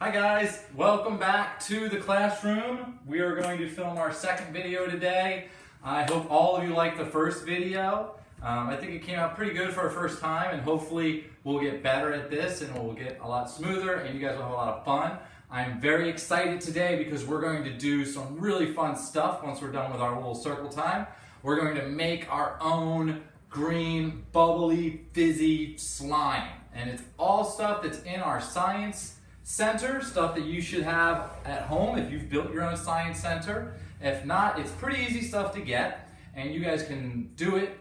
Hi guys, welcome back to the classroom. We are going to film our second video today. I hope all of you liked the first video. I think it came out pretty good for our first time, and hopefully we'll get better at this and we'll get a lot smoother and you guys will have a lot of fun. I'm very excited today because we're going to do some really fun stuff once we're done with our little circle time. We're going to make our own green, bubbly, fizzy slime. And it's all stuff that's in our science center, stuff that you should have at home if you've built your own science center. If not, it's pretty easy stuff to get, and you guys can do it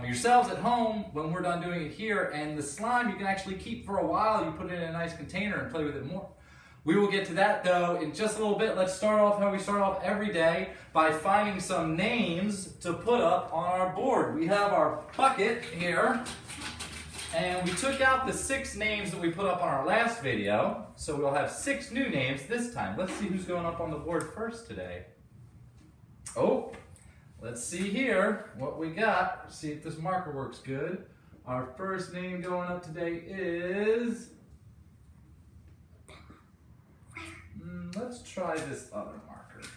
yourselves at home when we're done doing it here. And the slime you can actually keep for a while. You put it in a nice container and play with it more. We will get to that though in just a little bit. Let's start off how we start off every day by finding some names to put up on our board. We have our bucket here, and we took out the 6 names that we put up on our last video, so we'll have 6 new names this time. Let's see who's going up on the board first today. Oh, let's see here what we got. Let's see if this marker works good. Our first name going up today is... let's try this other marker.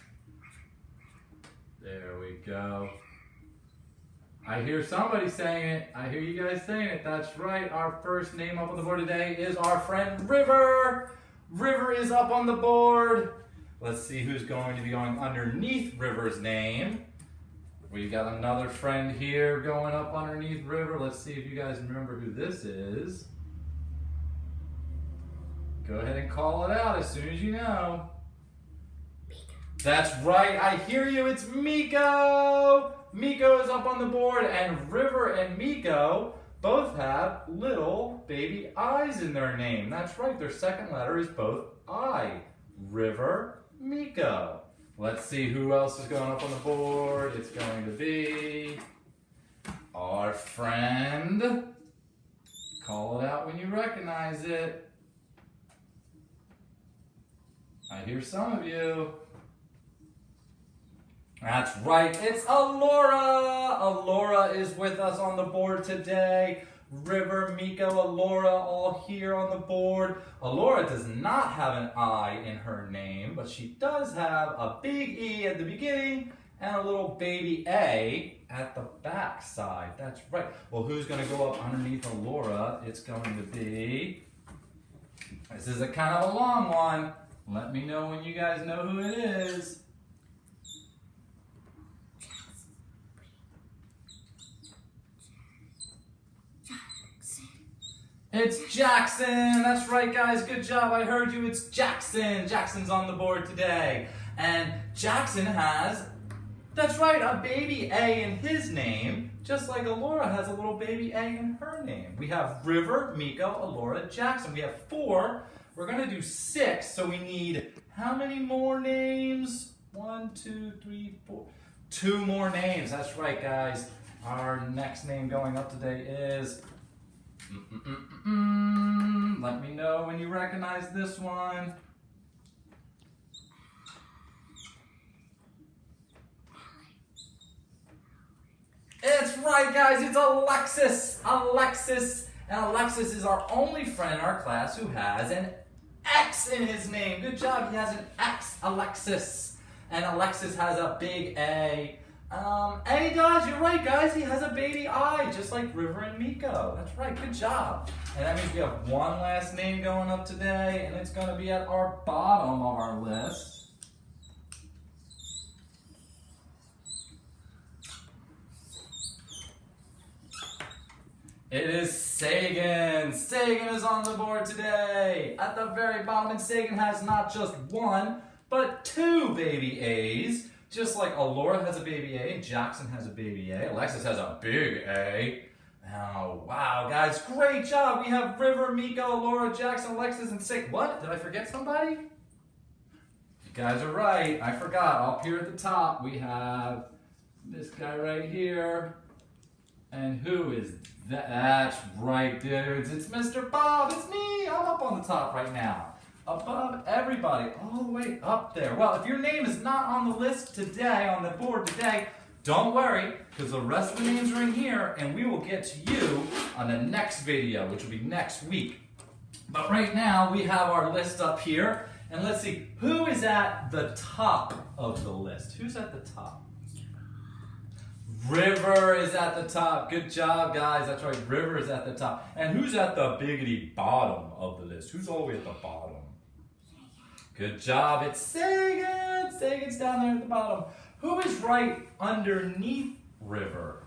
There we go. I hear somebody saying it. I hear you guys saying it. That's right. Our first name up on the board today is our friend River. River is up on the board. Let's see who's going to be going underneath River's name. We got another friend here going up underneath River. Let's see if you guys remember who this is. Go ahead and call it out as soon as you know. That's right. I hear you. It's Miko. Miko is up on the board, and River and Miko both have little baby eyes in their name. That's right, their second letter is both I. River, Miko. Let's see who else is going up on the board. It's going to be our friend. Call it out when you recognize it. I hear some of you. That's right, it's Alora! Alora is with us on the board today. River, Miko, Alora all here on the board. Alora does not have an I in her name, but she does have a big E at the beginning and a little baby A at the back side. That's right. Well, who's going to go up underneath Alora? It's going to be... this is a kind of a long one. Let me know when you guys know who it is. It's Jackson. That's right, guys. Good job. I heard you. It's Jackson. Jackson's on the board today. And Jackson has, that's right, a baby A in his name, just like Alora has a little baby A in her name. We have River, Miko, Alora, Jackson. We have 4. We're going to do 6, so we need how many more names? 1, 2, 3, 4. 2 more names. That's right, guys. Our next name going up today is... let me know when you recognize this one. It's right, guys. It's Alexis. Alexis. And Alexis is our only friend in our class who has an X in his name. Good job. He has an X. Alexis. And Alexis has a big A. And he does, you're right, guys, he has a baby I, just like River and Miko. That's right, good job. And that means we have one last name going up today, and it's going to be at our bottom of our list. It is Sagan. Sagan is on the board today. At the very bottom, and Sagan has not just 1, but 2 baby A's. Just like Alora has a baby A, Jackson has a baby A, Alexis has a big A. Oh, wow, guys, great job. We have River, Miko, Alora, Jackson, Alexis, and Sagan. What? Did I forget somebody? You guys are right. I forgot. Up here at the top, we have this guy right here. And who is that? That's right, dudes. It's Mr. Bob. It's me. I'm up on the top right now. Above everybody, all the way up there. Well, if your name is not on the list today, on the board today, don't worry, because the rest of the names are in here, and we will get to you on the next video, which will be next week. But right now we have our list up here, and let's see, who is at the top of the list? Who's at the top? River is at the top. Good job, guys. That's right, River is at the top. And who's at the biggity bottom of the list? Who's all the way at the bottom? Good job, it's Sagan. Sagan's down there at the bottom. Who is right underneath River?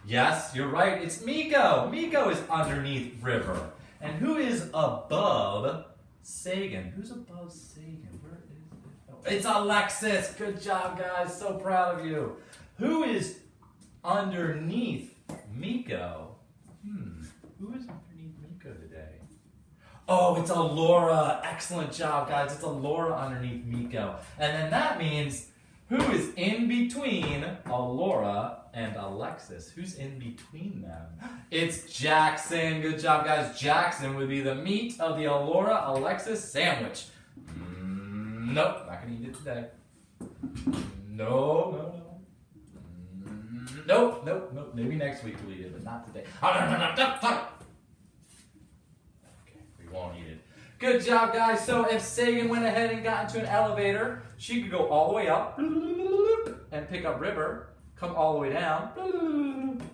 Yes, you're right, it's Miko. Miko is underneath River. And who is above Sagan? Who's above Sagan? Where is it? Oh, it's Alexis. Good job, guys. So proud of you. Who is underneath Miko? Who is underneath Miko today? Oh, it's Alora. Excellent job, guys. It's Alora underneath Miko. And then that means who is in between Alora and Alexis? Who's in between them? It's Jackson. Good job, guys. Jackson would be the meat of the Alora Alexis sandwich. Nope, not gonna eat it today. No. Nope. Maybe next week we'll eat it, but not today. Okay, we won't eat it. Good job, guys. So if Sagan went ahead and got into an elevator, she could go all the way up and pick up River, come all the way down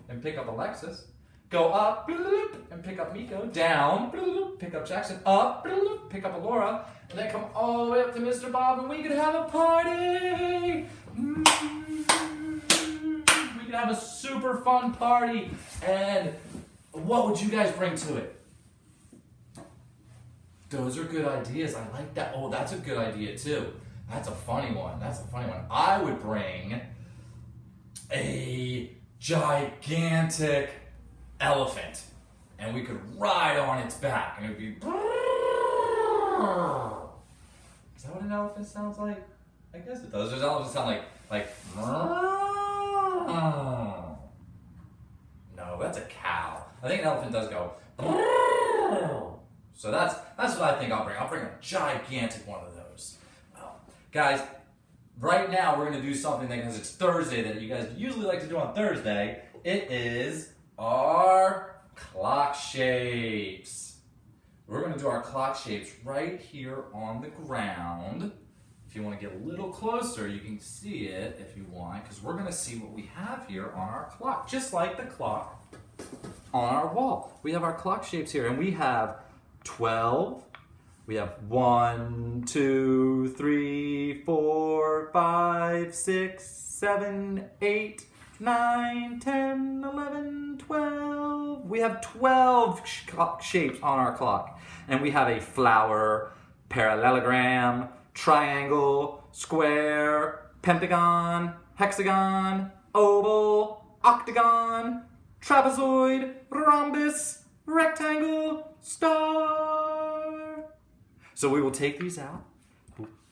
and pick up Alexis, go up and pick up Miko, down, pick up Jackson, up, pick up Alora, and then come all the way up to Mr. Bob, and we could have a party. We could have a super fun party. And what would you guys bring to it? Those are good ideas. I like that. Oh, that's a good idea too. That's a funny one. I would bring a gigantic elephant, and we could ride on its back, and it would be. Is that what an elephant sounds like? I guess it does. Does elephants sound like? No, that's a cow. I think an elephant does go. So that's what I think I'll bring. I'll bring a gigantic one of those. Guys, right now we're going to do something because it's Thursday that you guys usually like to do on Thursday. It is our clock shapes. We're going to do our clock shapes right here on the ground. If you want to get a little closer, you can see it if you want, because we're going to see what we have here on our clock, just like the clock on our wall. We have our clock shapes here, and we have 12. We have 1, 2, 3, 4, 5, 6, 7, 8, 9, 10, 11, 12. We have 12 shapes on our clock. And we have a flower, parallelogram, triangle, square, pentagon, hexagon, oval, octagon, trapezoid, rhombus, rectangle, star. So we will take these out.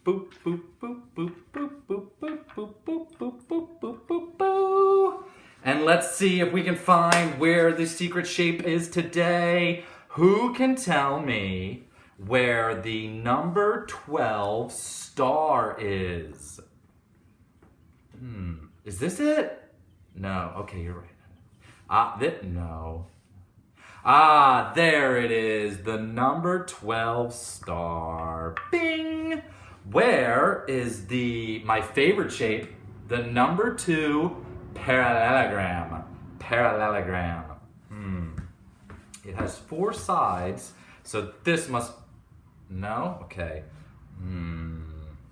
Boop, boop, boop, boop, boop, boop, boop, boop, boop, boop, boop, boop, boop, boop, boop. And let's see if we can find where the secret shape is today. Who can tell me where the number 12 star is? Is this it? No. Okay, you're right. No. There it is, the number 12 star. Bing! Where is my favorite shape, the number 2 parallelogram? Parallelogram. It has 4 sides, so this must, no? Okay.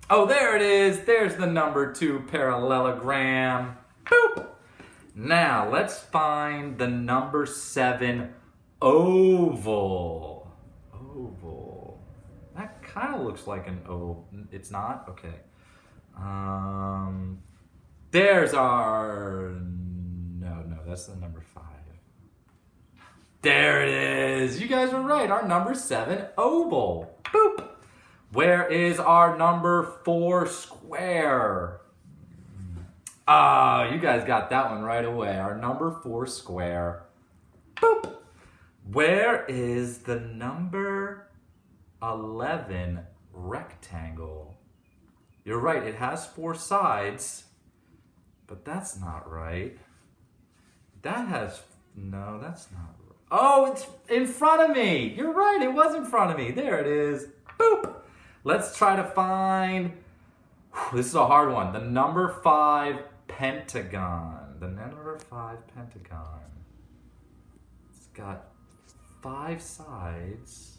Oh, there it is. There's the number 2 parallelogram. Boop! Now, let's find the number 7 oval. Oval. That kind of looks like an oval. It's not? Okay. There's our... No, that's the number 5. There it is. You guys were right. Our number 7 oval. Boop. Where is our number 4 square? You guys got that one right away. Our number 4 square. Boop. Where is the number 11 rectangle? You're right, it has 4 sides, but that's not right. No, that's not right. Oh, it's in front of me. You're right, it was in front of me. There it is. Boop. Let's try to find, this is a hard one, the number 5 pentagon. The number 5 pentagon. It's got 5 sides.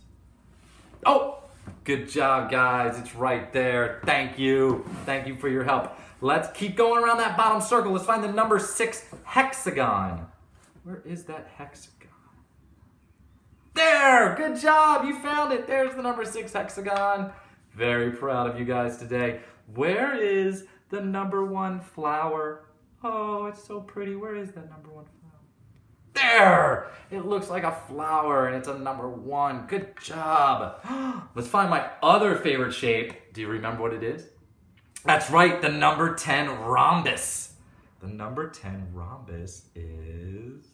Oh, good job, guys. It's right there. Thank you. Thank you for your help. Let's keep going around that bottom circle. Let's find the number 6 hexagon. Where is that hexagon? There! Good job! You found it. There's the number 6 hexagon. Very proud of you guys today. Where is the number 1 flower? Oh, it's so pretty. Where is that number 1 flower? There! It looks like a flower and it's a number 1. Good job. Let's find my other favorite shape. Do you remember what it is? That's right, the number 10 rhombus. The number 10 rhombus is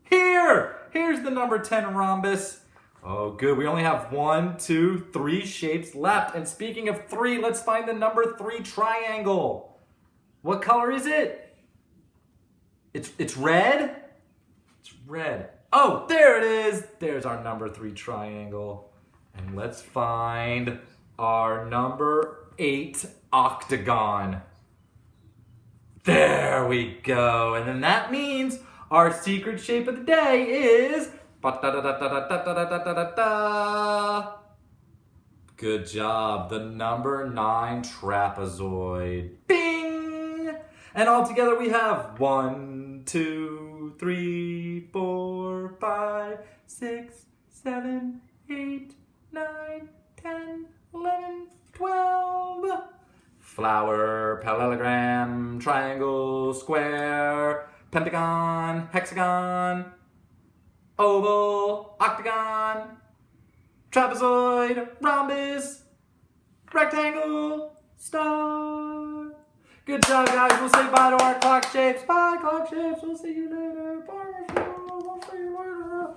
here. Here's the number 10 rhombus. Oh, good. We only have 1, 2, 3 shapes left. And speaking of 3, let's find the number 3 triangle. What color is it? It's red? It's red. Oh, there it is. There's our number 3 triangle. And let's find our number 8 octagon. There we go. And then that means our secret shape of the day is good job. The number 9 trapezoid. Bing! And all together we have 1, 2, 3, 4, 5, 6, 7, 8, 9, 10, 11, 12. Flower, parallelogram, triangle, square, pentagon, hexagon, oval, octagon, trapezoid, rhombus, rectangle, star. Good job, guys. We'll say bye to our clock shapes. Bye, clock shapes. We'll see you later. Bye, we'll see you later.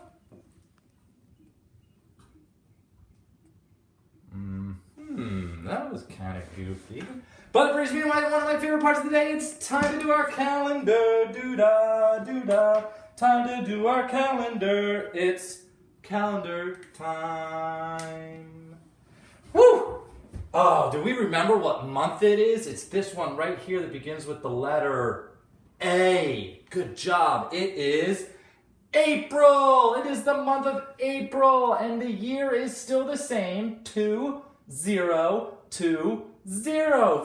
That was kind of goofy. But it brings me to one of my favorite parts of the day. It's time to do our calendar. Doo-da, doo-da. Time to do our calendar. It's calendar time. Woo! Oh, do we remember what month it is? It's this one right here that begins with the letter A. Good job. It is April. It is the month of April. And the year is still the same. 2020.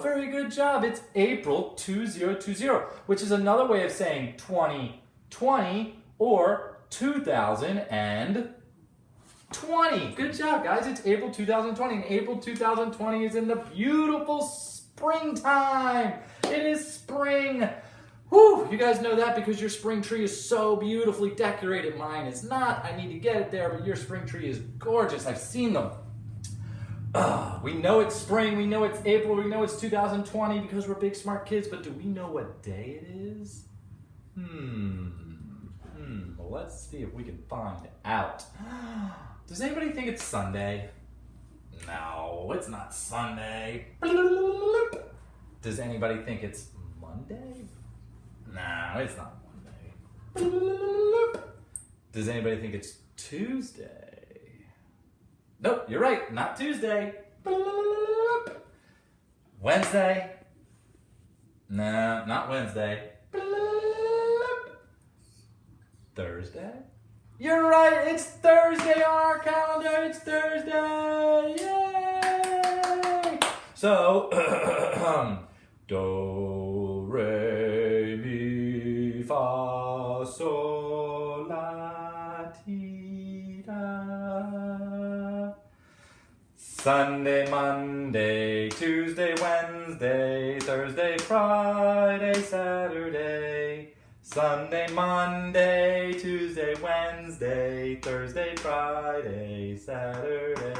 Very good job. It's April 2020, which is another way of saying 2020 or 2020. Good job, guys. It's April 2020, and April 2020 is in the beautiful springtime. It is spring. Whew, you guys know that because your spring tree is so beautifully decorated. Mine is not. I need to get it there, but your spring tree is gorgeous. I've seen them. We know it's spring, we know it's April, we know it's 2020 because we're big smart kids, but do we know what day it is? Well, let's see if we can find out. Does anybody think it's Sunday? No, it's not Sunday. Does anybody think it's Monday? No, it's not Monday. Does anybody think it's Tuesday? Nope, you're right, not Tuesday. Wednesday? No, not Wednesday. Thursday? You're right, it's Thursday on our calendar. It's Thursday. Yay! So, do, re, mi, fa, sol, la, ti, da. Sunday, Monday, Tuesday, Wednesday, Thursday, Friday, Saturday. Sunday, Monday, Tuesday, Wednesday, Thursday, Friday, Saturday.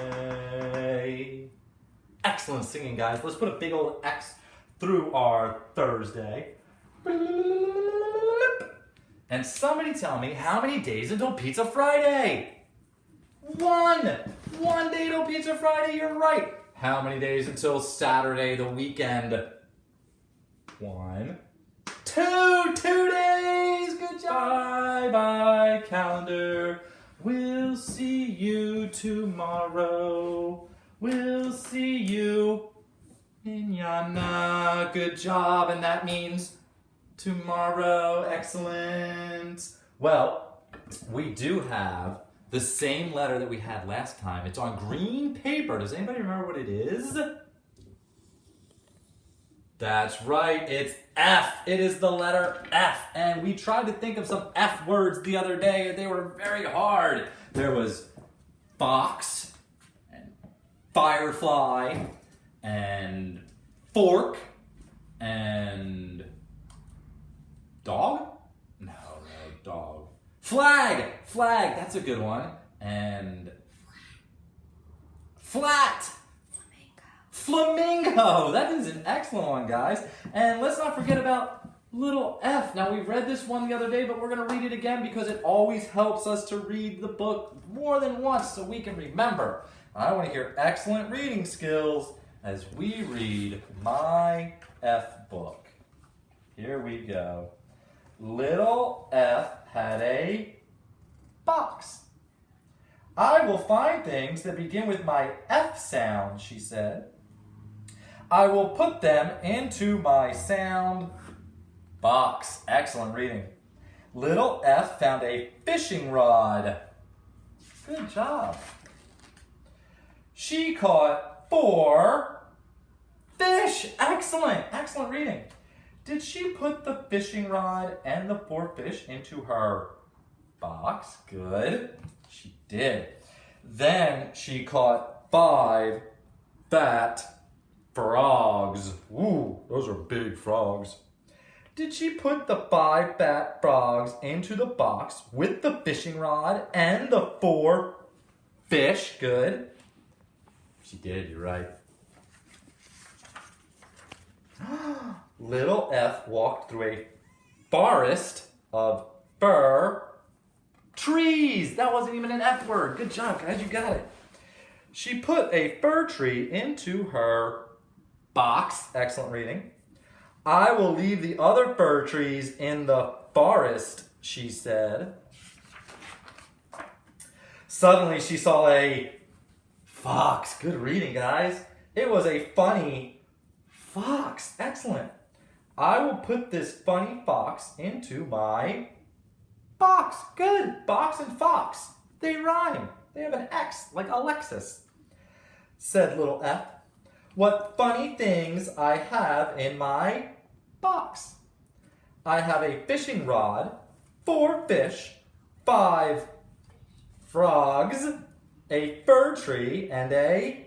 Excellent singing, guys. Let's put a big old X through our Thursday. And somebody tell me how many days until Pizza Friday? One day till Pizza Friday, you're right. How many days until Saturday, the weekend? 1, 2 days. Good job. Bye-bye, calendar. We'll see you tomorrow. We'll see you Manana. Good job, and that means tomorrow. Excellent. Well, we do have the same letter that we had last time. It's on green paper. Does anybody remember what it is? That's right, it's F. It is the letter F. And we tried to think of some F words the other day, and they were very hard. There was fox, and firefly, and fork, and dog? No, dog. Flag, that's a good one. And flat. Flamingo! That is an excellent one, guys. And let's not forget about little f. Now, we read this one the other day, but we're going to read it again because it always helps us to read the book more than once so we can remember. I want to hear excellent reading skills as we read my F book. Here we go. Little F had a box. I will find things that begin with my F sound, she said. I will put them into my sound box. Excellent reading. Little F found a fishing rod. Good job. She caught 4 fish. Excellent. Excellent reading. Did she put the fishing rod and the 4 fish into her box? Good. She did. Then she caught 5 fat frogs. Ooh, those are big frogs. Did she put the 5 fat frogs into the box with the fishing rod and the 4 fish? Good. She did, you're right. Little F walked through a forest of fir trees. That wasn't even an F word. Good job, guys. You got it. She put a fir tree into her box. Excellent reading. I will leave the other fir trees in the forest, she said. Suddenly she saw a fox. Good reading, guys. It was a funny fox. Excellent. I will put this funny fox into my box. Good. Box and fox. They rhyme. They have an X, like Alexis, said little F. What funny things I have in my box. I have a fishing rod, 4 fish, 5 frogs, a fir tree, and a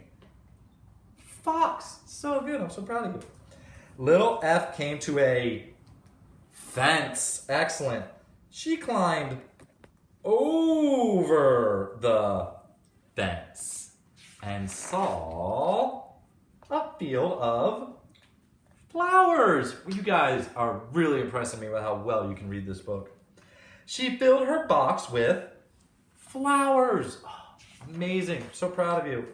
fox. So good. I'm so proud of you. Little F came to a fence. Excellent. She climbed over the fence and saw a field of flowers. You guys are really impressing me with how well you can read this book. She filled her box with flowers. Oh, amazing. So proud of you.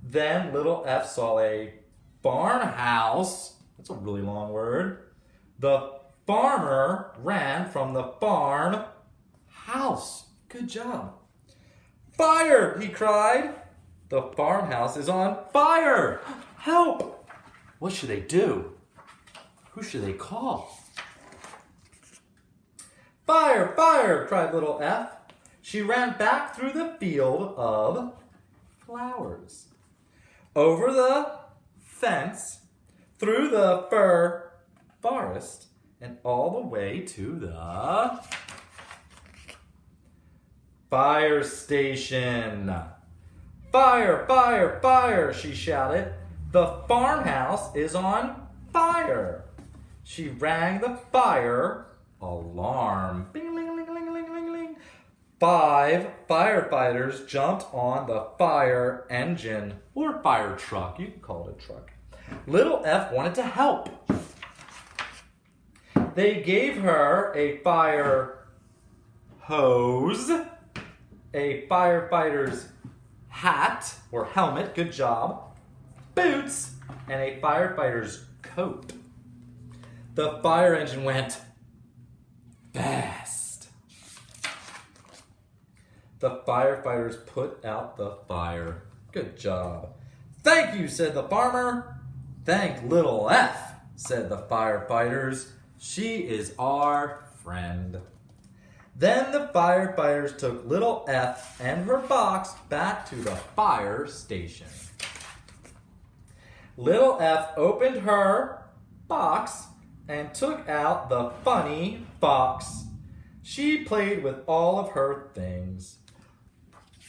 Then little F saw a farmhouse. That's a really long word. The farmer ran from the farm house. Good job. Fire, he cried. The farmhouse is on fire. Help! What should they do? Who should they call? Fire, fire, cried little F. She ran back through the field of flowers, over the fence, through the fir forest, and all the way to the fire station. Fire, fire, fire, she shouted. The farmhouse is on fire. She rang the fire alarm. Bing, ling, ling, ling, ling, ling, ling. 5 firefighters jumped on the fire engine, or fire truck. You can call it a truck. Little F wanted to help. They gave her a fire hose, a firefighter's hat or helmet, good job, boots, and a firefighter's coat. The fire engine went fast. The firefighters put out the fire. Good job. Thank you, said the farmer. Thank little F, said the firefighters. She is our friend. Then the firefighters took little F and her box back to the fire station. Little F opened her box and took out the funny fox. She played with all of her things.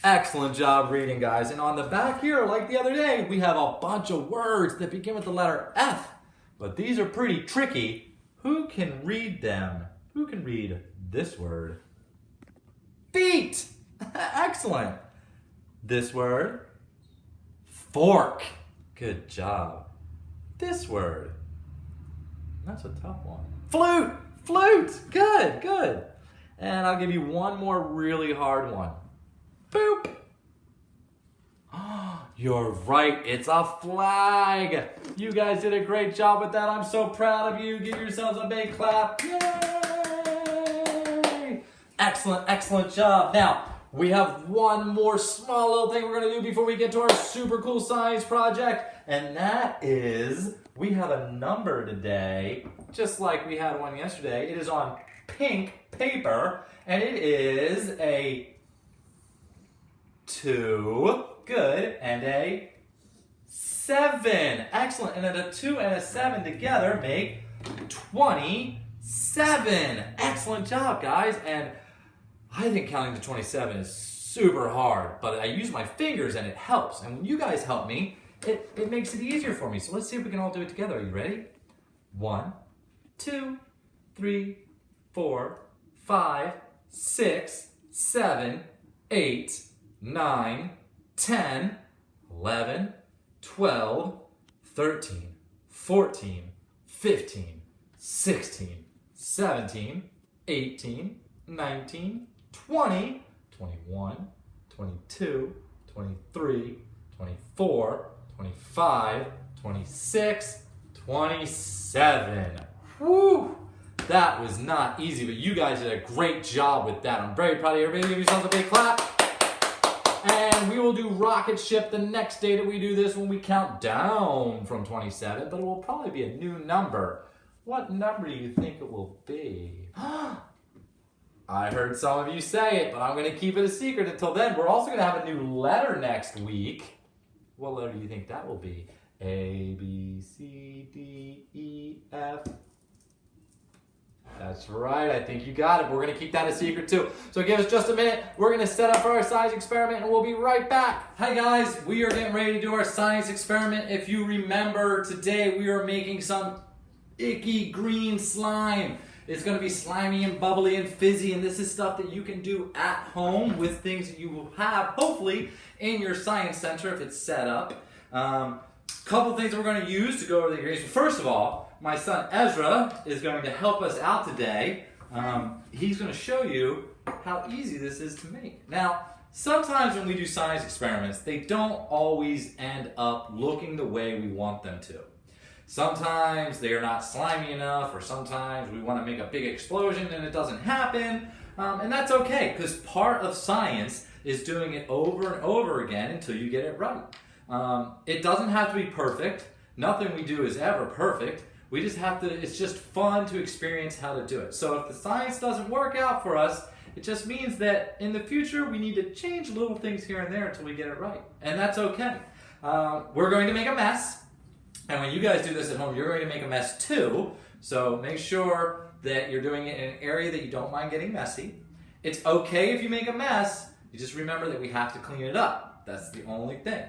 Excellent job reading, guys. And on the back here, like the other day, we have a bunch of words that begin with the letter F. But these are pretty tricky. Who can read them? Who can read this word? Feet. Excellent. This word? Fork. Good job. This word? That's a tough one. Flute. Flute. Good, good. And I'll give you one more really hard one. Boop. Oh, you're right. It's a flag. You guys did a great job with that. I'm so proud of you. Give yourselves a big clap. Yay! Excellent, excellent job. Now, we have one more small little thing we're going to do before we get to our super cool science project. And that is, we have a number today, just like we had one yesterday. It is on pink paper, and it is a 2, good, and a 7. Excellent. And then a 2 and a 7 together make 27. Excellent job, guys. And I think counting to 27 is super hard, but I use my fingers and it helps. And when you guys help me, it makes it easier for me. So let's see if we can all do it together. Are you ready? 1, 2, 3, 4, 5, 6, 7, 8, 9, 10, 11, 12, 13, 14, 15, 16, 17, 18, 19, 20, 21, 22, 23, 24, 25, 26, 27. Woo! That was not easy, but you guys did a great job with that. I'm very proud of you. Everybody give yourselves a big clap. And we will do rocket ship the next day that we do this when we count down from 27, but it will probably be a new number. What number do you think it will be? I heard some of you say it, but I'm going to keep it a secret until then. We're also going to have a new letter next week. What letter do you think that will be? A, B, C, D, E, F. That's right, I think you got it. We're going to keep that a secret too. So give us just a minute. We're going to set up for our science experiment and we'll be right back. Hi guys, we are getting ready to do our science experiment. If you remember, today we are making some icky green slime. It's going to be slimy and bubbly and fizzy, and this is stuff that you can do at home with things that you will have, hopefully, in your science center if it's set up. Couple things that we're going to use to go over the ingredients. First of all, my son Ezra is going to help us out today. He's going to show you how easy this is to make. Now, sometimes when we do science experiments, they don't always end up looking the way we want them to. Sometimes they are not slimy enough, or sometimes we want to make a big explosion and it doesn't happen. And that's okay, because part of science is doing it over and over again until you get it right. It doesn't have to be perfect. Nothing we do is ever perfect. We just have to, it's just fun to experience how to do it. So if the science doesn't work out for us, it just means that in the future we need to change little things here and there until we get it right. And that's okay. We're going to make a mess. And when you guys do this at home, you're going to make a mess too. So make sure that you're doing it in an area that you don't mind getting messy. It's okay if you make a mess. You just remember that we have to clean it up. That's the only thing.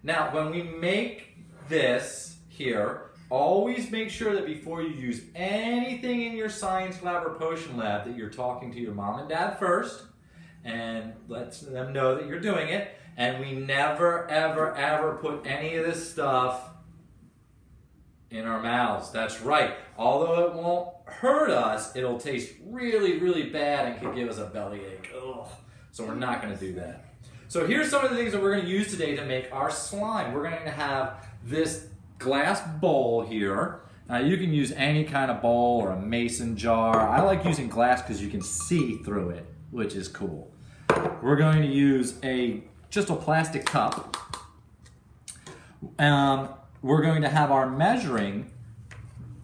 Now, when we make this here, always make sure that before you use anything in your science lab or potion lab that you're talking to your mom and dad first and let them know that you're doing it. And we never, ever, ever put any of this stuff in our mouths. That's right. Although it won't hurt us, it'll taste really, really bad and could give us a bellyache. Ugh. So we're not going to do that. So here's some of the things that we're going to use today to make our slime. We're going to have this glass bowl here. Now you can use any kind of bowl or a mason jar. I like using glass because you can see through it, which is cool. we're going to use just a plastic cup. We're going to have our measuring.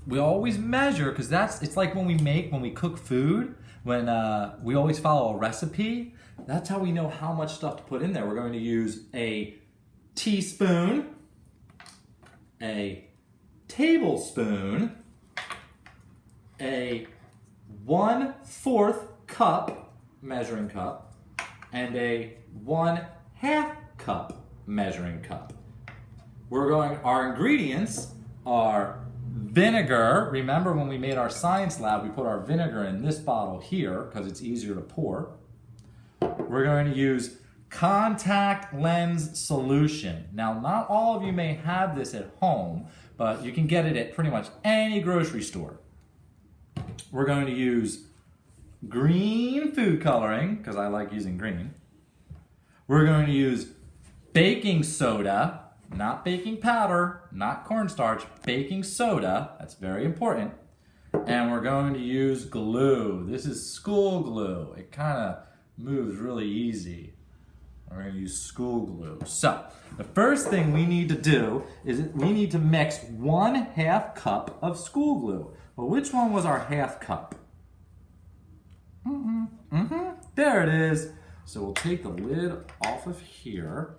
We always measure because it's like when we cook food, when we always follow a recipe. That's how we know how much stuff to put in there. We're going to use a teaspoon, a tablespoon, a 1/4 cup, measuring cup, and a 1/2 cup measuring cup. Our ingredients are vinegar. Remember when we made our science lab, we put our vinegar in this bottle here because it's easier to pour. We're going to use contact lens solution. Now, not all of you may have this at home, but you can get it at pretty much any grocery store. We're going to use green food coloring, because I like using green. We're going to use baking soda, not baking powder, not cornstarch, baking soda. That's very important. And we're going to use glue. This is school glue. It kind of moves really easy. We're going to use school glue. So, the first thing we need to do is we need to mix 1/2 cup of school glue. Well, which one was our 1/2 cup? There it is. So we'll take the lid off of here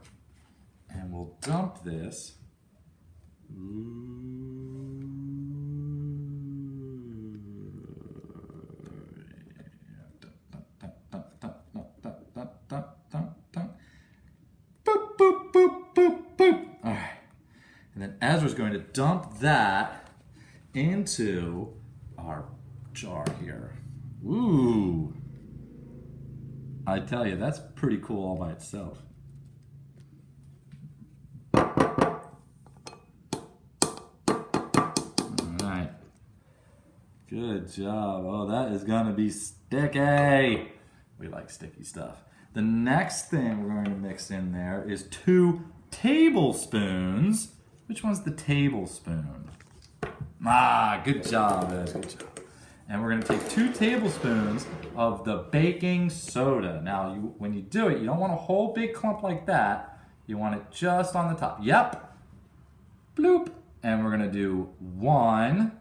and we'll dump this. Boop, boop, boop, boop, boop. All right. And then Ezra's going to dump that into our jar here. Ooh. I tell you, that's pretty cool all by itself. Alright. Good job. Oh, that is gonna be sticky. We like sticky stuff. The next thing we're going to mix in there is 2 tablespoons. Which one's the tablespoon? Ah, good job, Ed. Good job. And we're going to take 2 tablespoons of the baking soda. Now, when you do it, you don't want a whole big clump like that. You want it just on the top. Yep. Bloop. And we're going to do 1,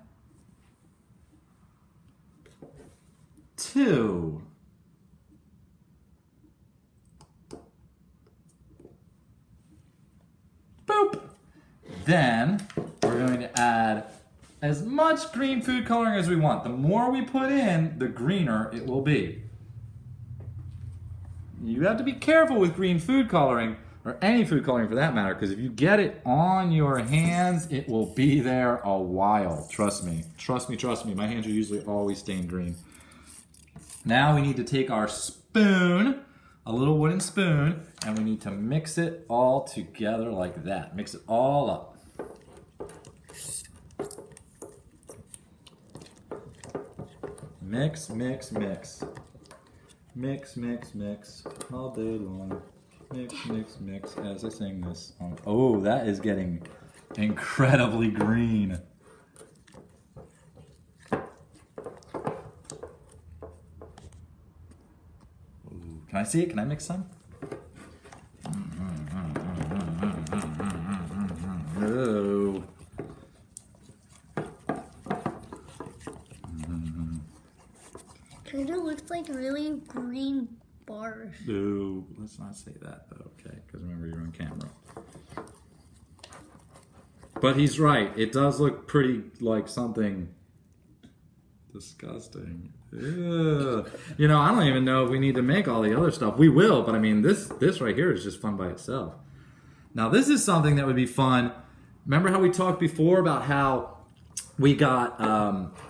2. Boop. Then we're going to add as much green food coloring as we want. The more we put in, the greener it will be. You have to be careful with green food coloring, or any food coloring for that matter, because if you get it on your hands, it will be there a while. Trust me. Trust me, trust me. My hands are usually always stained green. Now we need to take our spoon, a little wooden spoon, and we need to mix it all together like that. Mix it all up. Mix, mix, mix. Mix, mix, mix. All day long. Mix, mix, mix. As I sing this song. Oh, that is getting incredibly green. Ooh, can I see it? Can I mix some? Oh. Kind of looks like really green bars. No, let's not say that though, okay? Because remember, you're on camera. But he's right. It does look pretty like something disgusting. Ew. You know, I don't even know if we need to make all the other stuff. We will, but I mean, this right here is just fun by itself. Now, this is something that would be fun. Remember how we talked before about how we got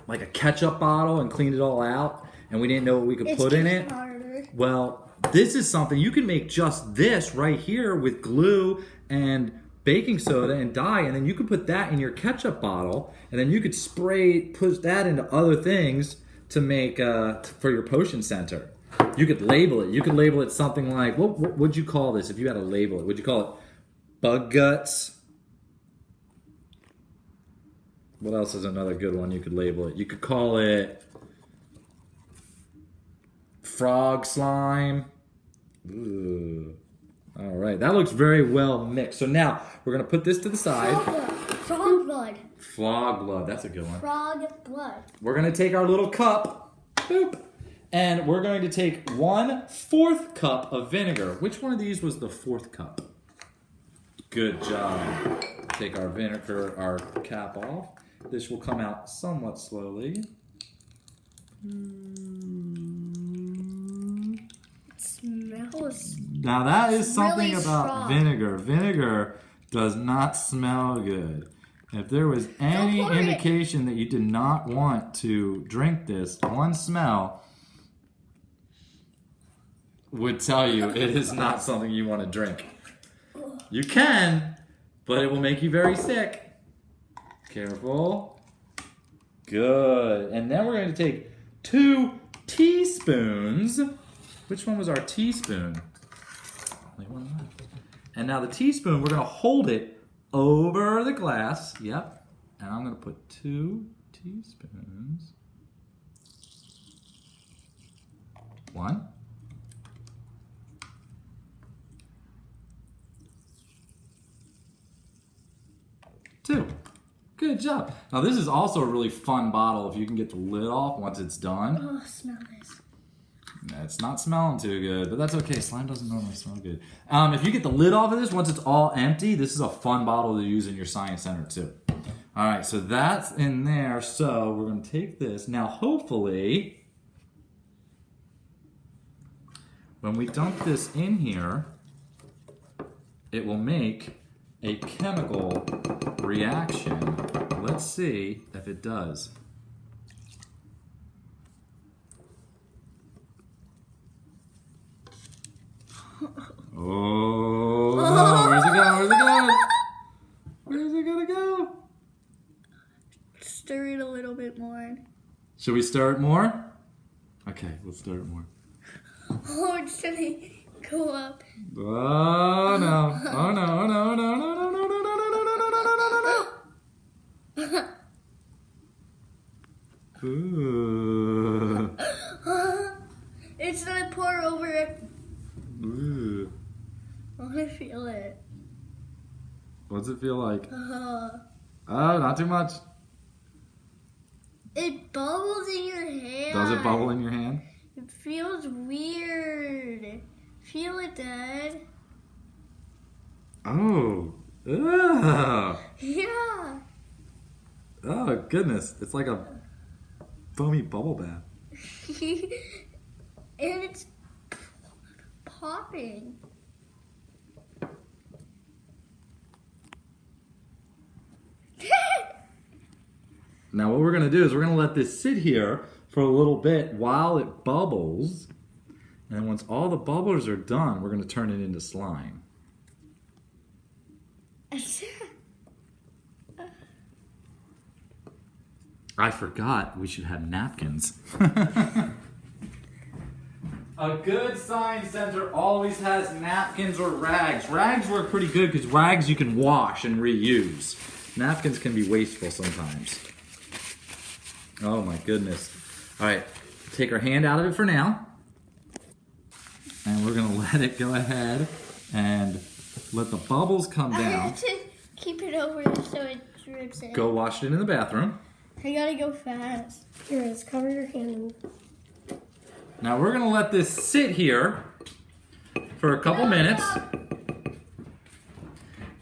like a ketchup bottle and cleaned it all out? And we didn't know what we could put in it. Harder. Well, this is something you can make just this right here with glue and baking soda and dye, and then you could put that in your ketchup bottle, and then you could push that into other things to make for your potion center. You could label it. You could label it something like, what would you call this if you had to label it? Would you call it bug guts? What else is another good one you could label it? You could call it frog slime, Ooh. All right, that looks very well mixed. So now we're gonna put this to the side. Frog blood. Frog blood, that's a good one. Frog blood. We're gonna take our little cup, boop, and we're going to take 1/4 cup of vinegar. Which one of these was the 4th cup? Good job. Take our vinegar, our cap off. This will come out somewhat slowly. It smells. Now that is something really about strong. vinegar. Vinegar does not smell good. If there was any pour it. indication that you did not want to drink this, one smell would tell you it is not something you want to drink. You can, but it will make you very sick. Careful. Good. And then we're going to take 2 teaspoons. Which one was our teaspoon? Only one left. And now the teaspoon, we're going to hold it over the glass. Yep. And I'm going to put 2 teaspoons. 1. 2. Good job. Now this is also a really fun bottle if you can get the lid off once it's done. Oh, smell this. It's not smelling too good, but that's okay. Slime doesn't normally smell good. If you get the lid off of this, once it's all empty, this is a fun bottle to use in your science center too. All right, so that's in there. So we're going to take this. Now hopefully, when we dump this in here, it will make a chemical reaction. Let's see if it does. Oh, where's it going? Where's it going? Where's it gonna go? Stir it a little bit more. Should we stir it more? Okay, let's stir it more. Oh, it's gonna go up. Oh no! Oh no! Oh no! No! No! No! No! No! No! No! No! No! Ooh. It's gonna pour over it. Ooh. I wanna feel it. What's it feel like? Oh, not too much. It bubbles in your hand. Does it bubble in your hand? It feels weird. Feel it, Dad. Oh. Ugh. Yeah. Oh, goodness. It's like a foamy bubble bath. And it's popping. Now what we're going to do is we're going to let this sit here for a little bit while it bubbles. And then once all the bubbles are done, we're going to turn it into slime. I forgot we should have napkins. A good science center always has napkins or rags. Rags work pretty good because rags you can wash and reuse. Napkins can be wasteful sometimes. Oh my goodness. All right, take our hand out of it for now. And we're gonna let it go ahead and let the bubbles come I down. have to keep it over so it drips in. Go wash it in the bathroom. I gotta go fast. Here, let's cover your hand. Now we're gonna let this sit here for a couple minutes.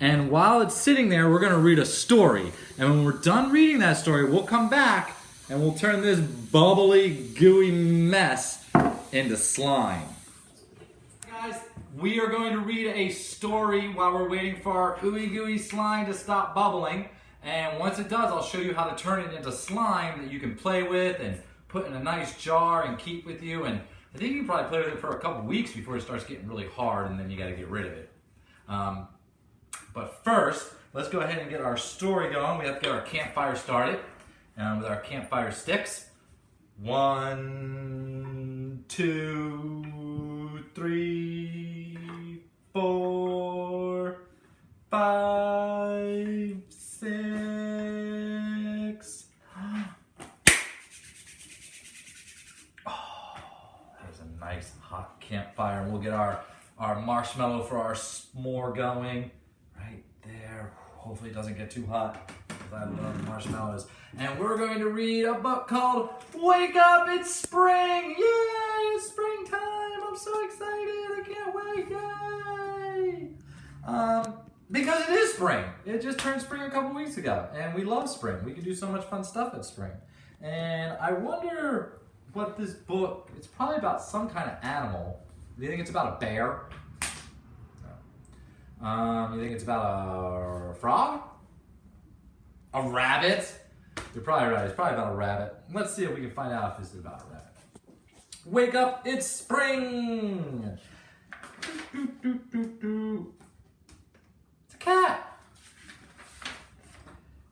And while it's sitting there, we're gonna read a story. And when we're done reading that story, we'll come back and we'll turn this bubbly, gooey mess into slime. Guys, we are going to read a story while we're waiting for our ooey gooey slime to stop bubbling. And once it does, I'll show you how to turn it into slime that you can play with and put in a nice jar and keep with you. And I think you can probably play with it for a couple weeks before it starts getting really hard, and then you got to get rid of it. But first, let's go ahead and get our story going. We have to get our campfire started with our campfire sticks. 1, 2, 3, 4, 5, 6. Oh, there's a nice hot campfire. And we'll get our our marshmallow for our s'more going right there. Hopefully it doesn't get too hot because I love marshmallows. And we're going to read a book called Wake Up, It's Spring! Yay, it's springtime! I'm so excited, I can't wait, yay! Because it is spring. It just turned spring a couple weeks ago, and we love spring. We can do so much fun stuff at spring. And I wonder what this book, it's probably about some kind of animal. Do you think it's about a bear? No. You think it's about a frog? A rabbit? You're probably right, it's probably about a rabbit. Let's see if we can find out if this is about a rabbit. Wake up, it's spring! Do, do, do, do. It's a cat!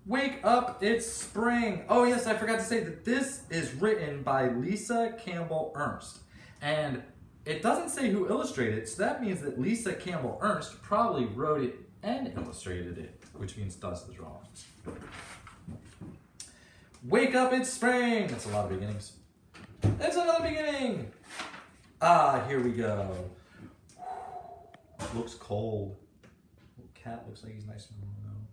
Wake up, it's spring. Oh yes, I forgot to say that this is written by Lisa Campbell Ernst. And it doesn't say who illustrated it, so that means that Lisa Campbell Ernst probably wrote it and illustrated it, which means does the drawings. Wake up, it's spring. That's a lot of beginnings. That's another beginning. Ah, here we go. Looks cold. Little cat looks like he's nice and warm.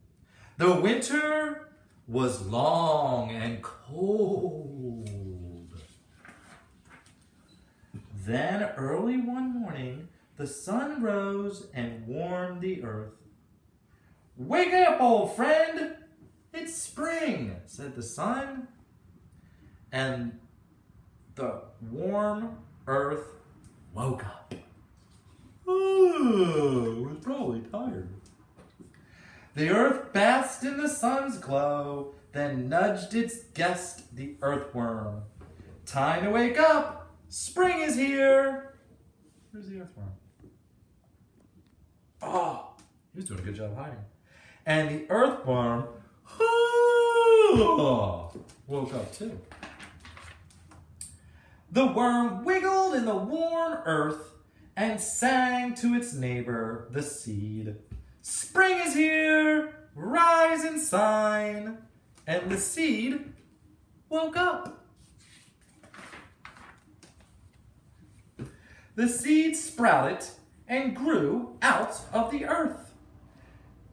The winter was long and cold. Then early one morning, the sun rose and warmed the earth. Wake up, old friend! It's spring, said the sun. And the warm earth woke up. Oh, it was probably tired. The earth basked in the sun's glow, then nudged its guest, the earthworm. Time to wake up! Spring is here! Where's the earthworm? Oh, he was doing a good job hiding. And the earthworm woke up too. The worm wiggled in the warm earth and sang to its neighbor, the seed. Spring is here, rise and shine. And the seed woke up. The seed sprouted and grew out of the earth.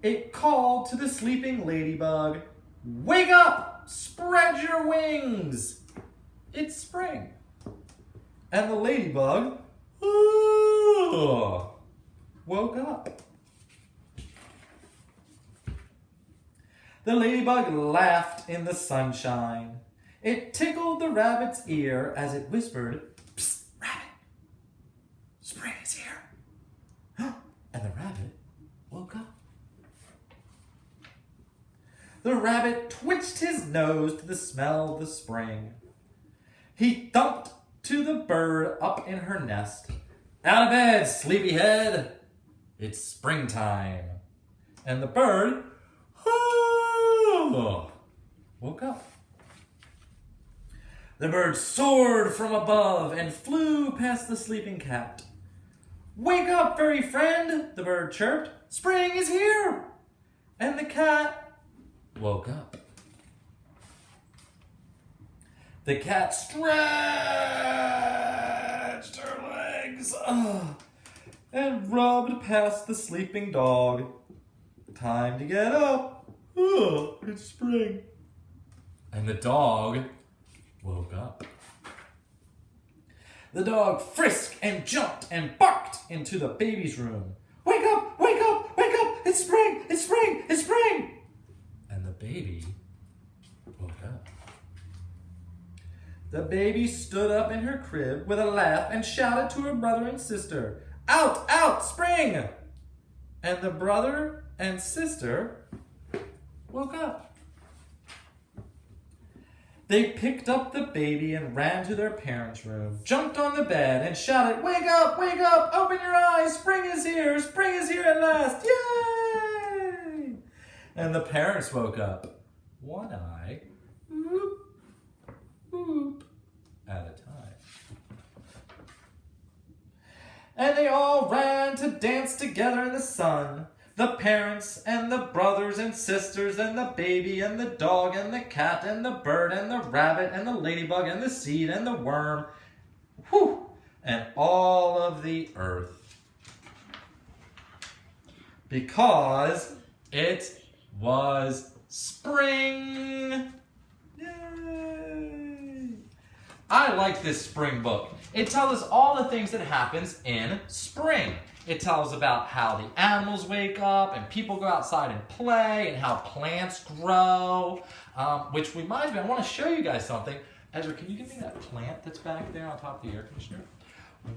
It called to the sleeping ladybug, wake up, spread your wings. It's spring. And the ladybug woke up. The ladybug laughed in the sunshine. It tickled the rabbit's ear as it whispered, psst, rabbit, spring is here. And the rabbit woke up. The rabbit twitched his nose to the smell of the spring. He thumped to the bird up in her nest. Out of bed, sleepyhead. It's springtime. And the bird woke up. The bird soared from above and flew past the sleeping cat. Wake up, furry friend, the bird chirped. Spring is here. And the cat woke up. The cat stretched her legs and rubbed past the sleeping dog. Time to get up. It's spring. And the dog woke up. The dog frisked and jumped and barked into the baby's room. Wake up, wake up, wake up. It's spring, it's spring, it's spring. And the baby woke up. The baby stood up in her crib with a laugh and shouted to her brother and sister, out, out, spring! And the brother and sister woke up. They picked up the baby and ran to their parents' room, jumped on the bed and shouted, wake up, open your eyes, spring is here at last, yay! And the parents woke up, one eye, whoop, whoop, at a time. And they all ran to dance together in the sun. The parents and the brothers and sisters and the baby and the dog and the cat and the bird and the rabbit and the ladybug and the seed and the worm. Whew! And all of the earth. Because it was spring. Yay! I like this spring book. It tells us all the things that happens in spring. It tells about how the animals wake up and people go outside and play and how plants grow, which reminds me, I want to show you guys something. Ezra, can you give me that plant that's back there on top of the air conditioner?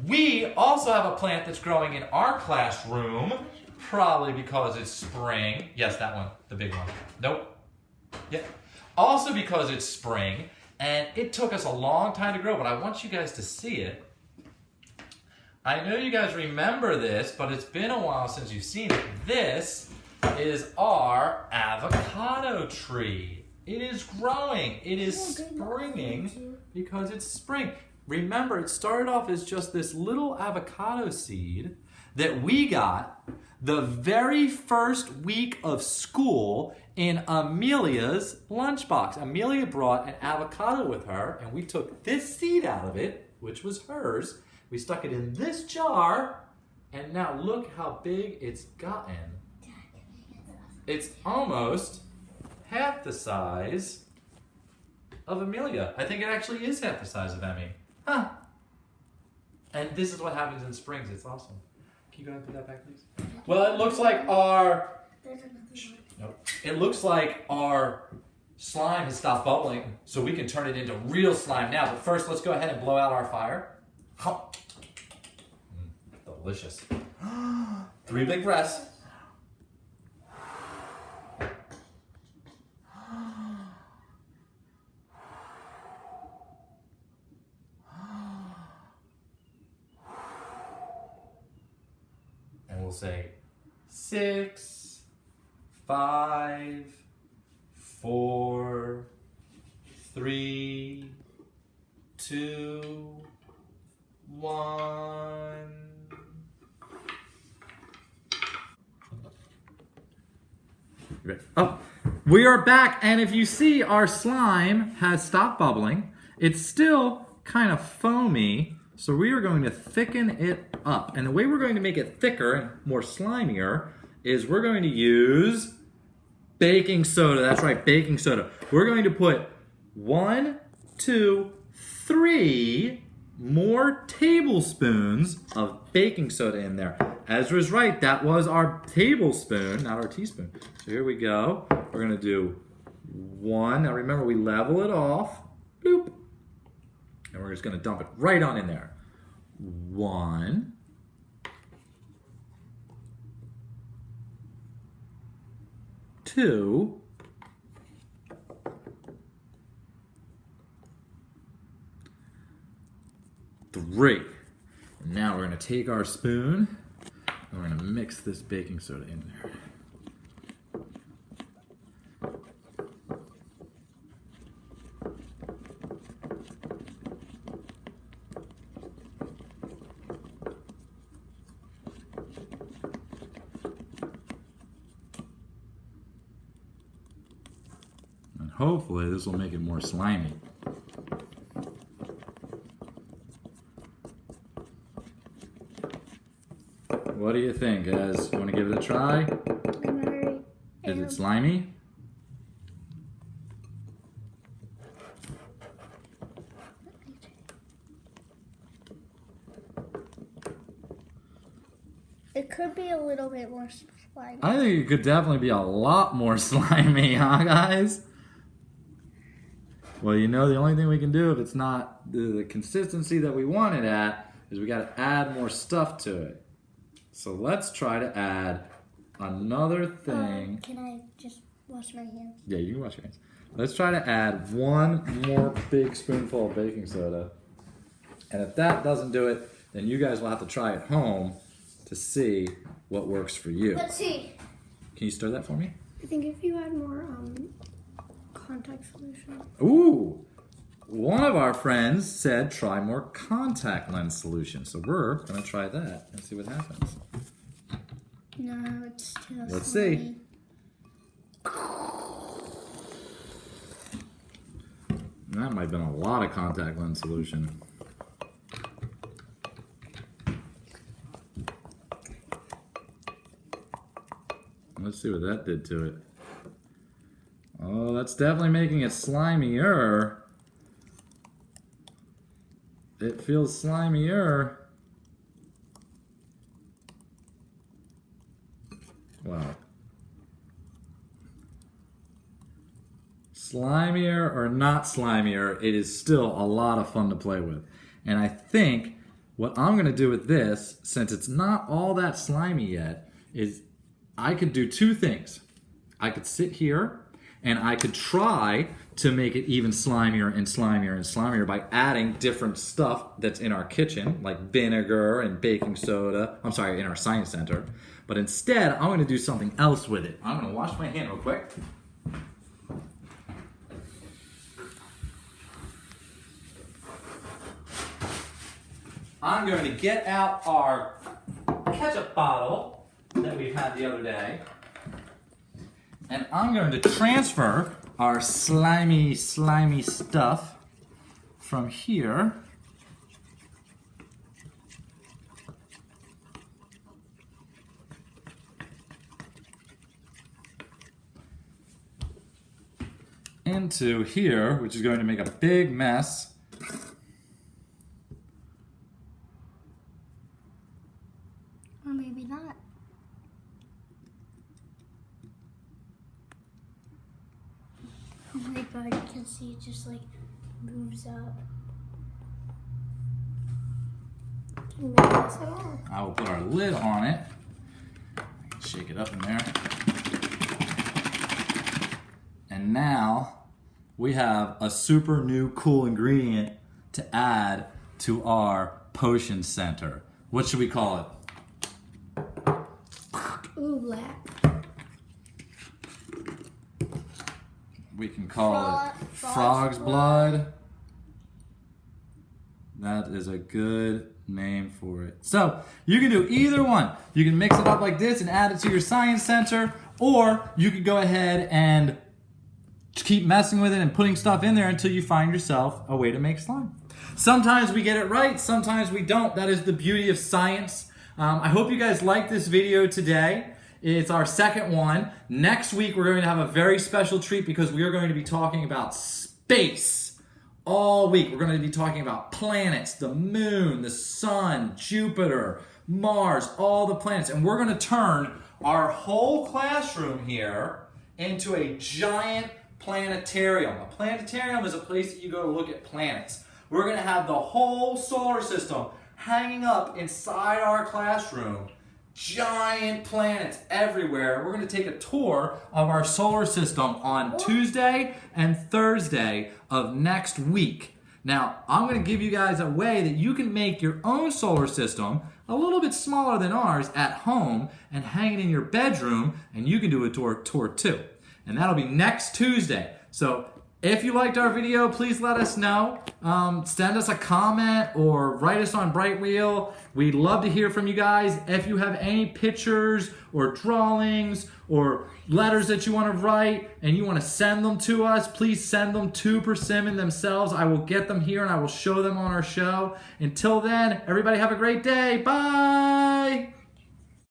We also have a plant that's growing in our classroom, probably because it's spring. Yes, that one, the big one. Nope. Yeah. Also because it's spring, and it took us a long time to grow, but I want you guys to see it. I know you guys remember this, but it's been a while since you've seen it. This is our avocado tree. It is growing. It is springing because it's spring. Remember, it started off as just this little avocado seed that we got the very first week of school in Amelia's lunchbox. Amelia brought an avocado with her, and we took this seed out of it, which was hers. We stuck it in this jar, and now look how big it's gotten. It's almost half the size of Amelia. I think it actually is half the size of Emmy. Huh. And this is what happens in springs. It's awesome. Can you go ahead and put that back, please? Well, it looks like our... Nope. It looks like our slime has stopped bubbling, so we can turn it into real slime now. But first, let's go ahead and blow out our fire. Delicious. 3 big breaths. And we'll say 6, 5, 4, 3, 2, 1. Oh, we are back, and if you see, our slime has stopped bubbling. It's still kind of foamy, so we are going to thicken it up. And the way we're going to make it thicker and more slimier is we're going to use baking soda. That's right, baking soda. We're going to put 1, 2, 3 more tablespoons of baking soda in there. Ezra's right, that was our tablespoon, not our teaspoon. So here we go. We're gonna do 1. Now remember, we level it off. Bloop. And we're just gonna dump it right on in there. 1. 2. 3. And now we're gonna take our spoon and we're gonna mix this baking soda in there. And hopefully this will make it more slimy. What do you think, Ez? You want to give it a try? Is it slimy? It could be a little bit more slimy. I think it could definitely be a lot more slimy, huh, guys? Well, you know, the only thing we can do if it's not the consistency that we want it at is we got to add more stuff to it. So let's try to add another thing. Can I just wash my hands? Yeah, you can wash your hands. Let's try to add 1 more big spoonful of baking soda. And if that doesn't do it, then you guys will have to try at home to see what works for you. Let's see. Can you stir that for me? I think if you add more contact solution. Ooh! One of our friends said try more contact lens solution. So we're going to try that and see what happens. No, it's too slimy. Let's see. That might have been a lot of contact lens solution. Let's see what that did to it. Oh, that's definitely making it slimier. It feels slimier. Wow. Slimier or not slimier, it is still a lot of fun to play with. And I think what I'm going to do with this, since it's not all that slimy yet, is I could do two things. I could sit here and I could try to make it even slimier and slimier and slimier by adding different stuff that's in our kitchen, like vinegar and baking soda. I'm sorry, in our science center. But instead, I'm going to do something else with it. I'm going to wash my hand real quick. I'm going to get out our ketchup bottle that we had the other day, and I'm going to transfer our slimy stuff from here into here, which is going to make a big mess. Or maybe not. Oh my god, you can see it just like moves up. Can make this at all. I will put our lid on it. I can shake it up in there. And now we have a super new cool ingredient to add to our potion center. What should we call it? Ooh, black. We can call it Frog's Blood. That is a good name for it. So you can do either one. You can mix it up like this and add it to your science center, or you could go ahead and keep messing with it and putting stuff in there until you find yourself a way to make slime. Sometimes we get it right, sometimes we don't. That is the beauty of science. I hope you guys liked this video today. It's our second one. Next week we're going to have a very special treat because we are going to be talking about space all week. We're going to be talking about planets, the moon, the sun, Jupiter, Mars, all the planets. And we're going to turn our whole classroom here into a giant planetarium. A planetarium is a place that you go to look at planets. We're going to have the whole solar system hanging up inside our classroom. Giant planets everywhere. We're going to take a tour of our solar system on Tuesday and Thursday of next week. Now, I'm going to give you guys a way that you can make your own solar system a little bit smaller than ours at home and hang it in your bedroom, and you can do a tour too. And that'll be next Tuesday. So if you liked our video, please let us know. Send us a comment or write us on Brightwheel. We'd love to hear from you guys. If you have any pictures or drawings or letters that you want to write and you want to send them to us, please send them to Persimmon themselves. I will get them here and I will show them on our show. Until then, everybody have a great day. Bye!